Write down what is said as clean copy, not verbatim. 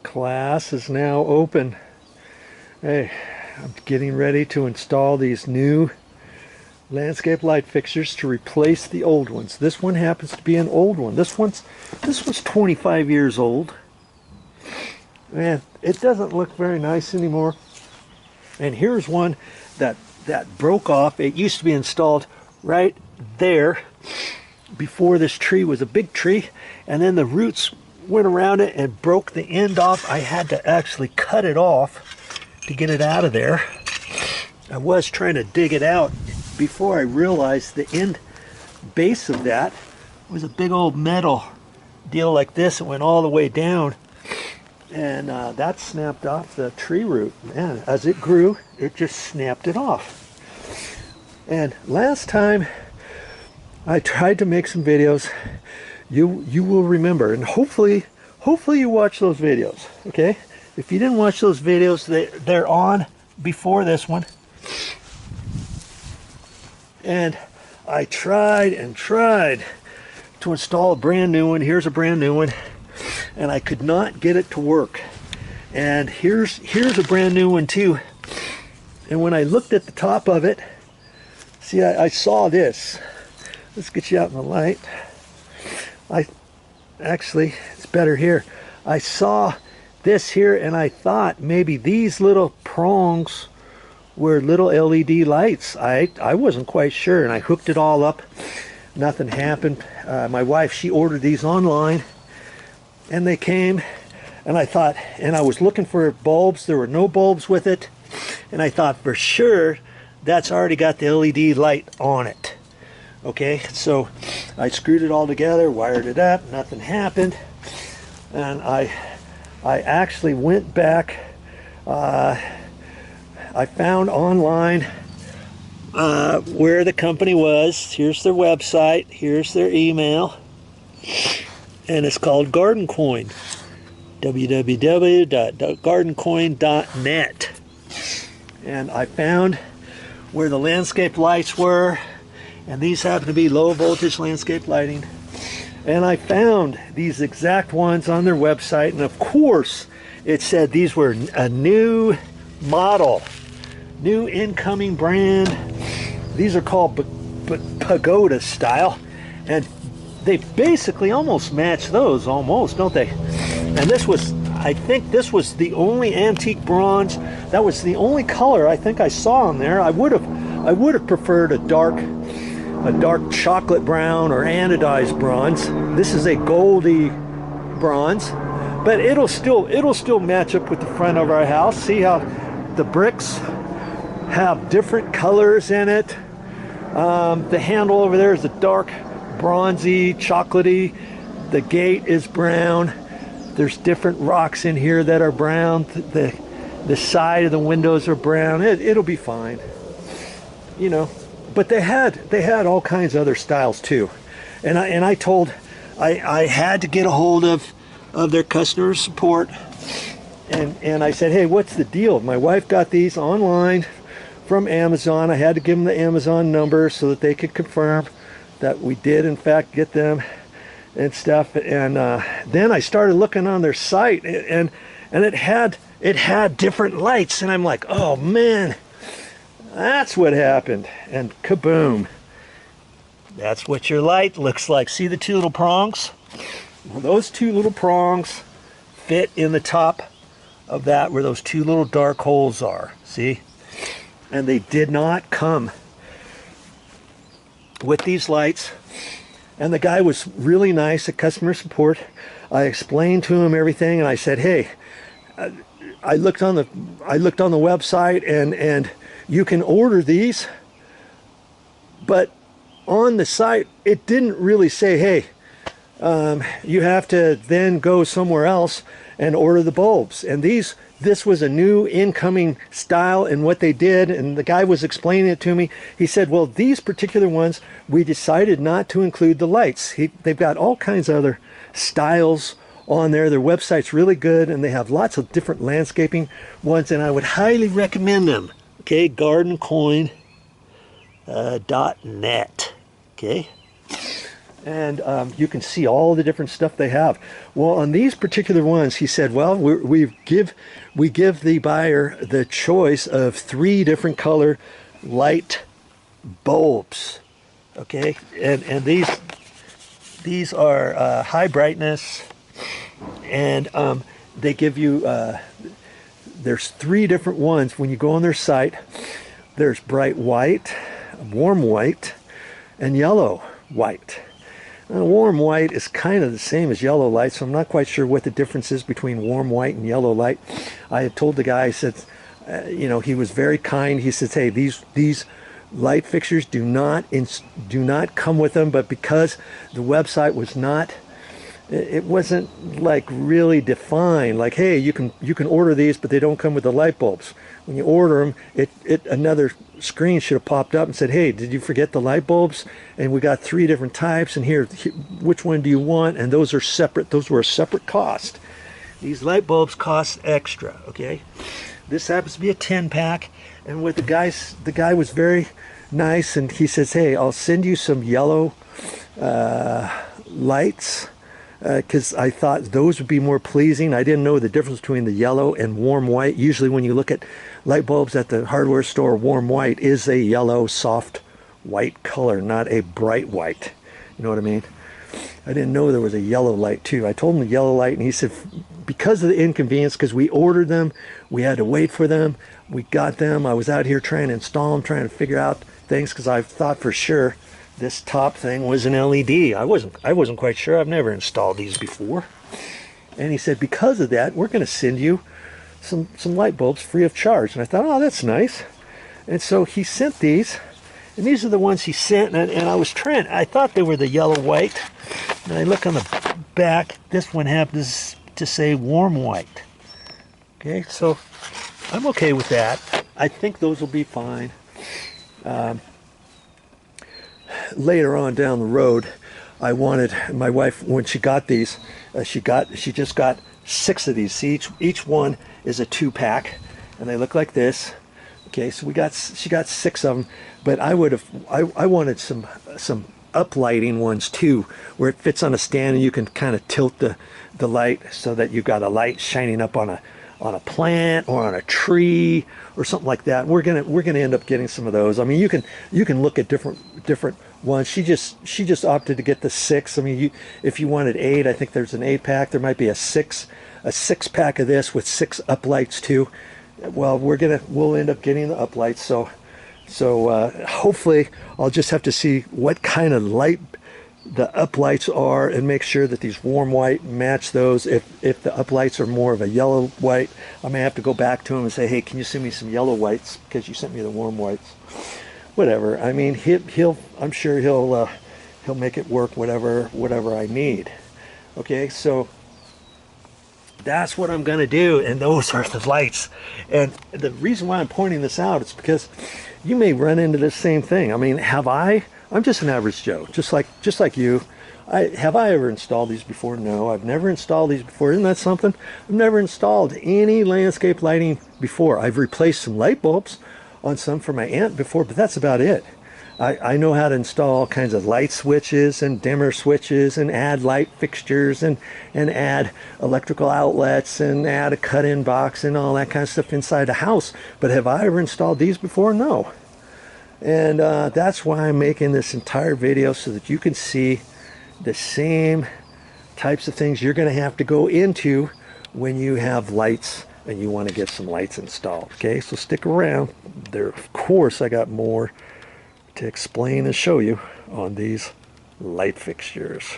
Class is now open. Hey, I'm getting ready to install these new landscape light fixtures to replace the old ones. This one happens to be an old one. This one's 25 years old. Man, it doesn't look very nice anymore. And here's one that broke off. It used to be installed right there before this tree was a big tree, and then the roots went around it and broke the end off. I had to actually cut it off to get it out of there. I was trying to dig it out before I realized the end base of that was a big old metal deal like this. It went all the way down, and that snapped off the tree root. Man, as it grew, it just snapped it off. And last time I tried to make some videos, you will remember, and hopefully you watch those videos. Okay, if you didn't watch those videos, they're on before this one. And I tried and tried to install a brand new one. Here's a brand new one, and I could not get it to work. And here's a brand new one too. And when I looked at the top of it, see, I saw this. Let's get you out in the light. Actually, it's better here. I saw this here, and I thought maybe these little prongs were little LED lights. I wasn't quite sure, and I hooked it all up. Nothing happened. My wife, she ordered these online, and they came, and I thought, and I was looking for bulbs. There were no bulbs with it, and I thought for sure that's already got the LED light on it. Okay, so I screwed it all together, wired it up, nothing happened, and I actually went back. I found online where the company was. Here's their website, here's their email, and it's called Garden Coin. www.gardencoin.net. And I found where the landscape lights were, and these happen to be low voltage landscape lighting. And I found these exact ones on their website, and of course it said these were a new model, new incoming brand. These are called pagoda style, and they basically almost match those, almost, don't they? And this was, I think this was the only antique bronze. That was the only color I think I saw on there. I would have preferred a dark chocolate brown or anodized bronze. This is a goldy bronze, but it'll still match up with the front of our house. See how the bricks have different colors in it. The handle over there is a dark bronzy, chocolatey. The gate is brown. There's different rocks in here that are brown. The side of the windows are brown. It'll be fine, you know. But they had all kinds of other styles too, and I had to get a hold of their customer support, and I said, hey, what's the deal? My wife got these online from Amazon. I had to give them the Amazon number so that they could confirm that we did in fact get them and stuff. And then I started looking on their site, and it had different lights, and I'm like, oh man, that's what happened. And kaboom, that's what your light looks like. See the two little prongs? Well, those two little prongs fit in the top of that where those two little dark holes are. See? And they did not come with these lights. And the guy was really nice at customer support. I explained to him everything, and I said, hey, I looked on the website, and you can order these, but on the site it didn't really say, hey, you have to then go somewhere else and order the bulbs. And this was a new incoming style, and what they did, and the guy was explaining it to me, he said, well, these particular ones we decided not to include the lights. They've got all kinds of other styles on there. Their website's really good, and they have lots of different landscaping ones, and I would highly recommend them. Okay, gardencoin.net. Okay, and you can see all the different stuff they have. Well, on these particular ones, he said, well, we give the buyer the choice of 3 different color light bulbs. Okay, and these are high brightness, and they give you there's 3 different ones when you go on their site. There's bright white, warm white, and yellow white. Now, warm white is kind of the same as yellow light, so I'm not quite sure what the difference is between warm white and yellow light. I had told the guy, I said, you know, he was very kind. He says, hey, these light fixtures do not come with them, but because the website was not, it wasn't like really defined, like, hey, you can order these, but they don't come with the light bulbs. When you order them, another screen should have popped up and said, hey, did you forget the light bulbs? And we got 3 different types, and here, which one do you want? And those are separate. Those were a separate cost. These light bulbs cost extra. Okay, this happens to be a 10-pack, and with the guy was very nice, and he says, hey, I'll send you some yellow lights, because I thought those would be more pleasing. I didn't know the difference between the yellow and warm white. Usually when you look at light bulbs at the hardware store, warm white is a yellow soft white color, not a bright white. You know what I mean? I didn't know there was a yellow light too. I told him the yellow light, and he said because of the inconvenience, because we ordered them, we had to wait for them, we got them, I was out here trying to install them, trying to figure out things, because I thought for sure this top thing was an LED. I wasn't quite sure. I've never installed these before. And he said, because of that, we're going to send you some light bulbs free of charge. And I thought, oh, that's nice. And so he sent these, and these are the ones he sent. And I thought they were the yellow white. And I look on the back. This one happens to say warm white. Okay, so I'm okay with that. I think those will be fine. Later on down the road, I wanted my wife, when she got these, she just got 6 of these. See, each one is a 2-pack, and they look like this. Okay, so she got 6 of them, but I wanted some uplighting ones too, where it fits on a stand and you can kind of tilt the light so that you've got a light shining up on a plant or on a tree or something like that. We're gonna end up getting some of those. I mean, you can look at different ones. She just opted to get the 6. I mean, if you wanted 8, I think there's an 8-pack. There might be a 6-pack of this with 6 uplights too. Well, we'll end up getting the uplights. So hopefully I'll just have to see what kind of light the uplights are and make sure that these warm white match those. If the uplights are more of a yellow white, I may have to go back to him and say, hey, can you send me some yellow whites because you sent me the warm whites. Whatever. I mean, I'm sure he'll make it work, whatever I need. Okay, so that's what I'm going to do, and those are the lights. And the reason why I'm pointing this out is because you may run into the same thing. I mean, I'm just an average Joe, just like you. Have I ever installed these before? No, I've never installed these before. Isn't that something? I've never installed any landscape lighting before. I've replaced some light bulbs on some for my aunt before, but that's about it. I know how to install all kinds of light switches and dimmer switches and add light fixtures and add electrical outlets and add a cut-in box and all that kind of stuff inside a house. But have I ever installed these before? No. And that's why I'm making this entire video, so that you can see the same types of things you're going to have to go into when you have lights and you want to get some lights installed. Okay, so stick around. There, of course, I got more to explain and show you on these light fixtures.